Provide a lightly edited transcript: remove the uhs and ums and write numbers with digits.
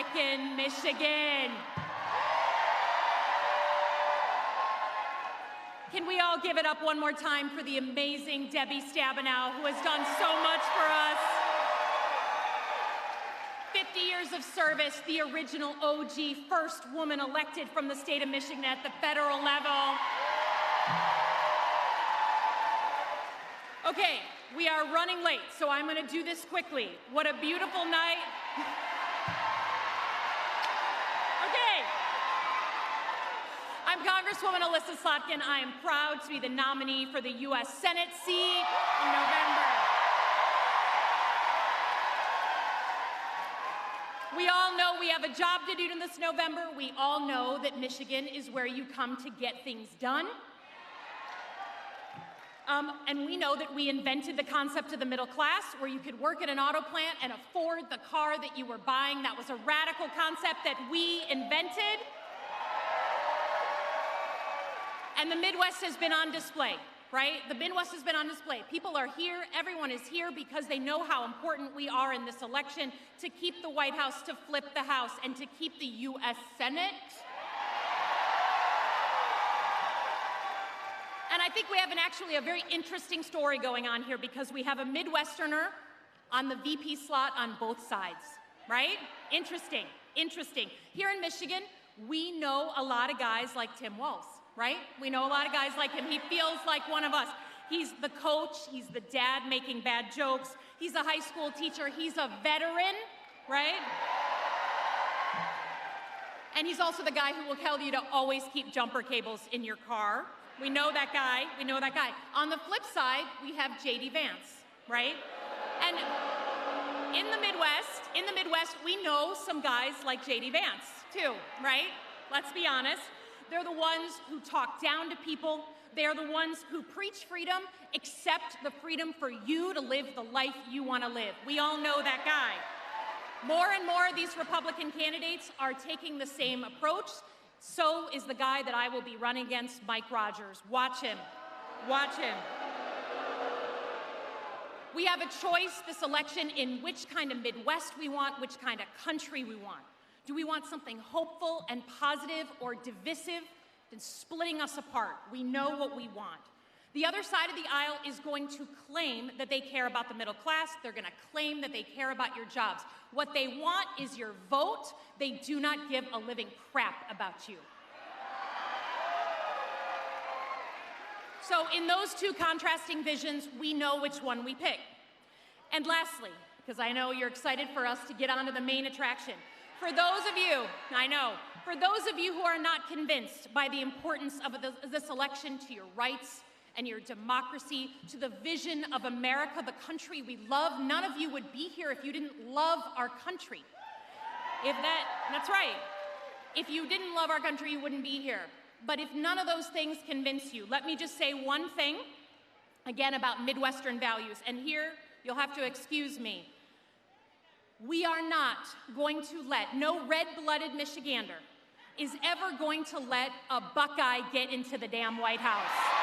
Slotkin, Michigan. Can we all give it up one more time for the amazing Debbie Stabenow, who has done so much for us? 50 years of service, the original OG, first woman elected from the state of Michigan at the federal level. Okay, we are running late, so I'm gonna do this quickly. What a beautiful night. Okay. I'm Congresswoman Elissa Slotkin. I am proud to be the nominee for the U.S. Senate seat in November. We all know we have a job to do this November. We all know that Michigan is where you come to get things done. And we know that we invented the concept of the middle class, where you could work at an auto plant and afford the car that you were buying. That was a radical concept that we invented. And the Midwest has been on display, right? The Midwest has been on display. People are here, everyone is here because they know how important we are in this election to keep the White House, to flip the House, and to keep the U.S. Senate. And I think we have actually a very interesting story going on here because we have a Midwesterner on the VP slot on both sides, right? Interesting, interesting. Here in Michigan, we know a lot of guys like Tim Walz, right? We know a lot of guys like him. He feels like one of us. He's the coach, he's the dad making bad jokes, he's a high school teacher, he's a veteran, right? And he's also the guy who will tell you to always keep jumper cables in your car. We know that guy, we know that guy. On the flip side, we have J.D. Vance, right? And in the Midwest, we know some guys like J.D. Vance too, right? Let's be honest. They're the ones who talk down to people. They're the ones who preach freedom, except the freedom for you to live the life you want to live. We all know that guy. More and more of these Republican candidates are taking the same approach. So is the guy that I will be running against, Mike Rogers. Watch him. Watch him. We have a choice this election in which kind of Midwest we want, which kind of country we want. Do we want something hopeful and positive or divisive and splitting us apart? We know what we want. The other side of the aisle is going to claim that they care about the middle class. They're going to claim that they care about your jobs. What they want is your vote. They do not give a living crap about you. So in those two contrasting visions, we know which one we pick. And lastly, because I know you're excited for us to get on to the main attraction, for those of you, for those of you who are not convinced by the importance of this election to your rights and your democracy, to the vision of America, the country we love, none of you would be here if you didn't love our country. That's right. If you didn't love our country, you wouldn't be here. But if none of those things convince you, let me just say one thing, again, about Midwestern values. And here, you'll have to excuse me. We are not going to let, no red-blooded Michigander is ever going to let a Buckeye get into the damn White House.